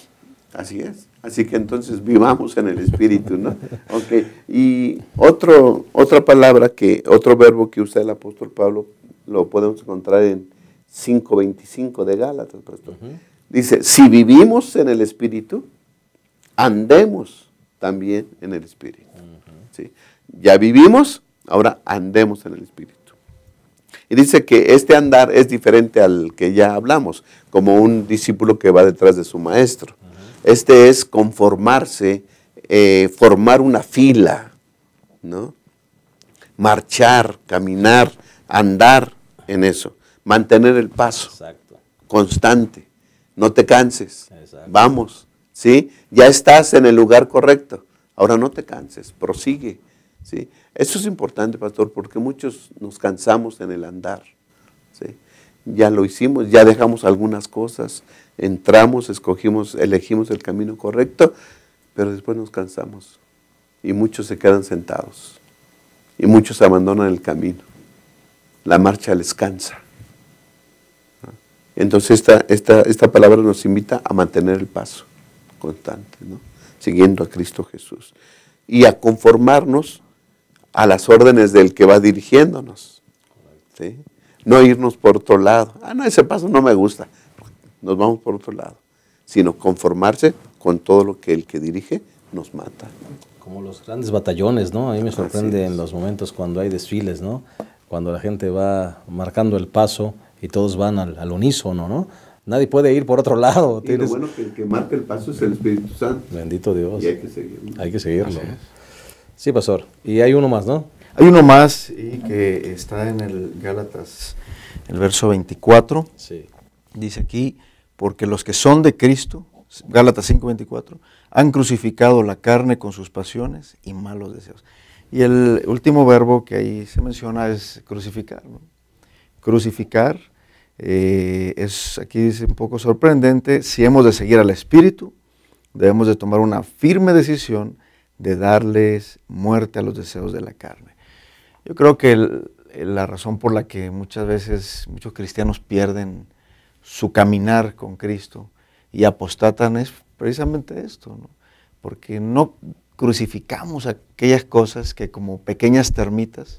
Speaker 3: Así es. Así que entonces vivamos en el Espíritu, ¿no? Okay. Y otra palabra, otro verbo que usa el apóstol Pablo, lo podemos encontrar en 5:25 de Gálatas, pastor. Dice, si vivimos en el Espíritu, andemos también en el Espíritu. ¿Sí? Ya vivimos, ahora andemos en el Espíritu. Y dice que este andar es diferente al que ya hablamos, como un discípulo que va detrás de su maestro. Este es conformarse, formar una fila, ¿no? Marchar, caminar, andar en eso, mantener el paso. Exacto. Constante, no te canses. Exacto. Vamos, ¿sí? Ya estás en el lugar correcto, ahora no te canses, prosigue, ¿sí? Eso es importante, pastor, porque muchos nos cansamos en el andar, ¿sí? Ya lo hicimos, ya dejamos algunas cosas, entramos, elegimos el camino correcto, pero después nos cansamos y muchos se quedan sentados y muchos abandonan el camino. La marcha les cansa. Entonces esta palabra nos invita a mantener el paso constante, ¿no? Siguiendo a Cristo Jesús y a conformarnos a las órdenes del que va dirigiéndonos, ¿sí? No irnos por otro lado. No, ese paso no me gusta. Nos vamos por otro lado. Sino conformarse con todo lo que el que dirige nos mata.
Speaker 1: Como los grandes batallones, ¿no? A mí me sorprende en los momentos cuando hay desfiles, ¿no? Cuando la gente va marcando el paso y todos van al unísono, ¿no? Nadie puede ir por otro lado.
Speaker 3: Y lo bueno que el que marca el paso es el Espíritu Santo.
Speaker 1: Bendito Dios.
Speaker 3: Y hay que seguirlo.
Speaker 1: Hay que seguirlo. Sí, pastor. Y hay uno más, ¿no?
Speaker 2: Hay uno más y que está en el Gálatas, el verso 24.
Speaker 1: Sí.
Speaker 2: Dice aquí, porque los que son de Cristo, Gálatas 5:24, han crucificado la carne con sus pasiones y malos deseos. Y el último verbo que ahí se menciona es crucificar, ¿no? Crucificar aquí dice un poco sorprendente, si hemos de seguir al Espíritu, debemos de tomar una firme decisión de darles muerte a los deseos de la carne. Yo creo que la razón por la que muchas veces muchos cristianos pierden su caminar con Cristo y apostatan es precisamente esto, ¿no? Porque no crucificamos aquellas cosas que como pequeñas termitas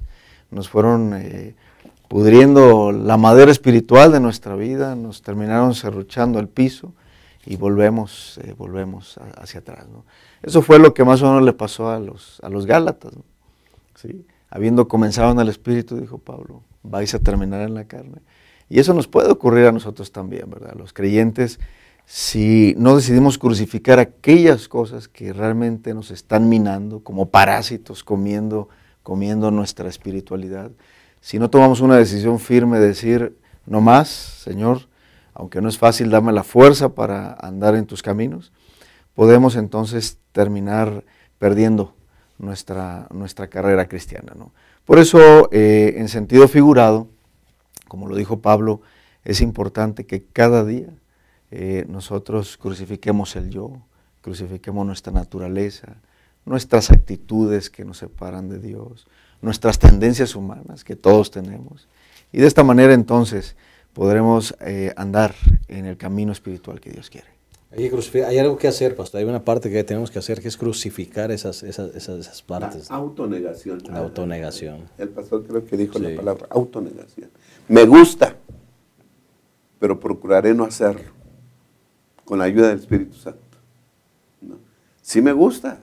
Speaker 2: nos fueron pudriendo la madera espiritual de nuestra vida, nos terminaron serruchando el piso y volvemos hacia atrás, ¿no? Eso fue lo que más o menos le pasó a los Gálatas, ¿no? ¿Sí? Habiendo comenzado en el Espíritu, dijo Pablo, vais a terminar en la carne. Y eso nos puede ocurrir a nosotros también, ¿verdad? Los creyentes, si no decidimos crucificar aquellas cosas que realmente nos están minando, como parásitos comiendo nuestra espiritualidad, si no tomamos una decisión firme de decir, no más, Señor, aunque no es fácil, dame la fuerza para andar en tus caminos, podemos entonces terminar perdiendo nuestra carrera cristiana, ¿no? Por eso, en sentido figurado, como lo dijo Pablo, es importante que cada día nosotros crucifiquemos el yo, crucifiquemos nuestra naturaleza, nuestras actitudes que nos separan de Dios, nuestras tendencias humanas que todos tenemos. Y de esta manera entonces podremos andar en el camino espiritual que Dios quiere.
Speaker 1: Hay algo que hacer, pastor. Hay una parte que tenemos que hacer, que es crucificar esas partes.
Speaker 3: La autonegación.
Speaker 1: La autonegación.
Speaker 3: El pastor creo que dijo la palabra autonegación. Me gusta, pero procuraré no hacerlo, con la ayuda del Espíritu Santo. ¿No? Sí me gusta.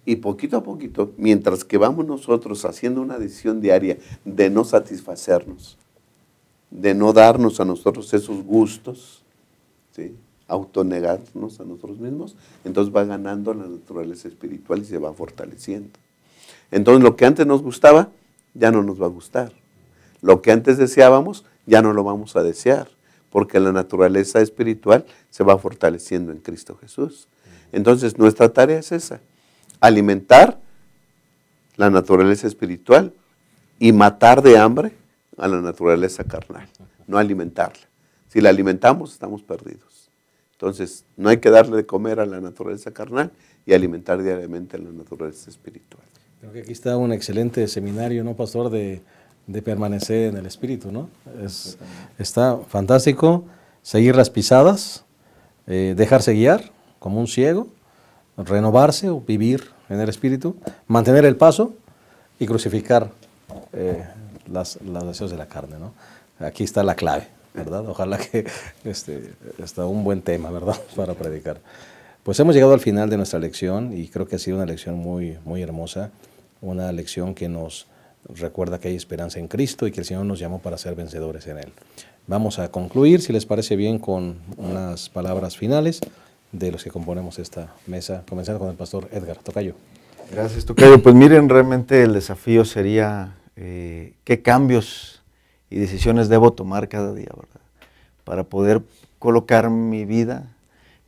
Speaker 3: Y poquito a poquito, mientras que vamos nosotros haciendo una decisión diaria de no satisfacernos, de no darnos a nosotros esos gustos, ¿sí?, autonegarnos a nosotros mismos, entonces va ganando la naturaleza espiritual y se va fortaleciendo. Entonces lo que antes nos gustaba, ya no nos va a gustar. Lo que antes deseábamos, ya no lo vamos a desear, porque la naturaleza espiritual se va fortaleciendo en Cristo Jesús. Entonces nuestra tarea es esa, alimentar la naturaleza espiritual y matar de hambre a la naturaleza carnal, no alimentarla. Si la alimentamos, estamos perdidos. Entonces, no hay que darle de comer a la naturaleza carnal y alimentar diariamente a la naturaleza espiritual.
Speaker 1: Creo que aquí está un excelente seminario, ¿no, pastor?, de permanecer en el Espíritu, ¿no? Está fantástico, seguir las pisadas, dejarse guiar como un ciego, renovarse o vivir en el Espíritu, mantener el paso y crucificar los deseos de la carne, ¿no? Aquí está la clave, ¿verdad? Ojalá que está un buen tema, ¿verdad?, para predicar. Pues hemos llegado al final de nuestra lección y creo que ha sido una lección muy, muy hermosa, una lección que nos recuerda que hay esperanza en Cristo y que el Señor nos llamó para ser vencedores en Él. Vamos a concluir, si les parece bien, con unas palabras finales de los que componemos esta mesa, comenzando con el pastor Edgar Tocayo.
Speaker 2: Gracias, Tocayo. Pues miren, realmente el desafío sería qué cambios y decisiones debo tomar cada día, ¿verdad?, para poder colocar mi vida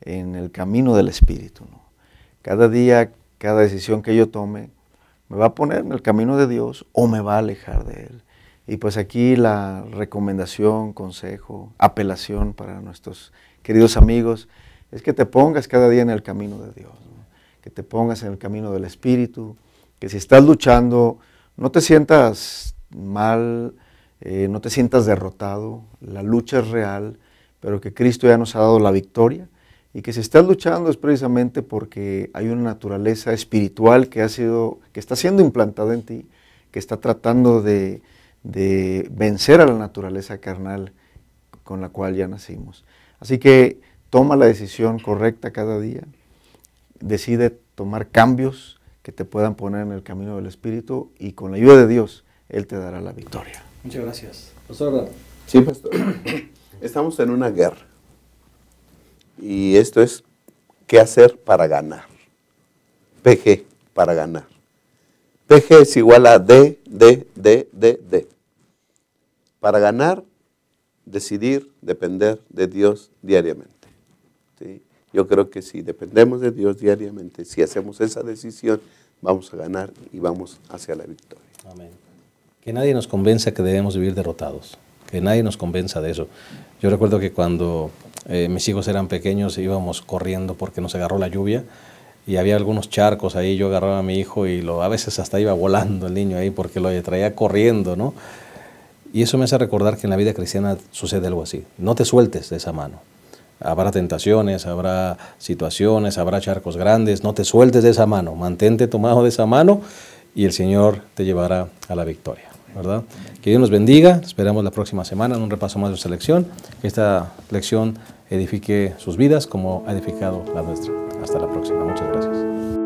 Speaker 2: en el camino del Espíritu, ¿no? Cada día, cada decisión que yo tome, me va a poner en el camino de Dios o me va a alejar de Él. Y pues aquí la recomendación, consejo, apelación para nuestros queridos amigos es que te pongas cada día en el camino de Dios, ¿no?, que te pongas en el camino del Espíritu, que si estás luchando, no te sientas mal, no te sientas derrotado, la lucha es real, pero que Cristo ya nos ha dado la victoria, y que si estás luchando es precisamente porque hay una naturaleza espiritual que está siendo implantada en ti, que está tratando de vencer a la naturaleza carnal con la cual ya nacimos. Así que toma la decisión correcta cada día, decide tomar cambios que te puedan poner en el camino del Espíritu y con la ayuda de Dios, Él te dará la victoria.
Speaker 1: Muchas gracias. Pastor.
Speaker 3: Sí, pastor. Estamos en una guerra. Y esto es, ¿qué hacer para ganar? PG, para ganar. PG es igual a D. Para ganar, decidir depender de Dios diariamente. ¿Sí? Yo creo que si dependemos de Dios diariamente, si hacemos esa decisión, vamos a ganar y vamos hacia la victoria.
Speaker 1: Amén. Que nadie nos convenza que debemos vivir derrotados. Que nadie nos convenza de eso. Yo recuerdo que cuando mis hijos eran pequeños íbamos corriendo porque nos agarró la lluvia y había algunos charcos ahí, yo agarraba a mi hijo y a veces hasta iba volando el niño ahí porque lo traía corriendo, ¿no? Y eso me hace recordar que en la vida cristiana sucede algo así. No te sueltes de esa mano. Habrá tentaciones, habrá situaciones, habrá charcos grandes, no te sueltes de esa mano, mantente tomado de esa mano y el Señor te llevará a la victoria, ¿verdad? Que Dios nos bendiga, esperamos la próxima semana en un repaso más de nuestra lección, que esta lección edifique sus vidas como ha edificado la nuestra. Hasta la próxima, muchas gracias.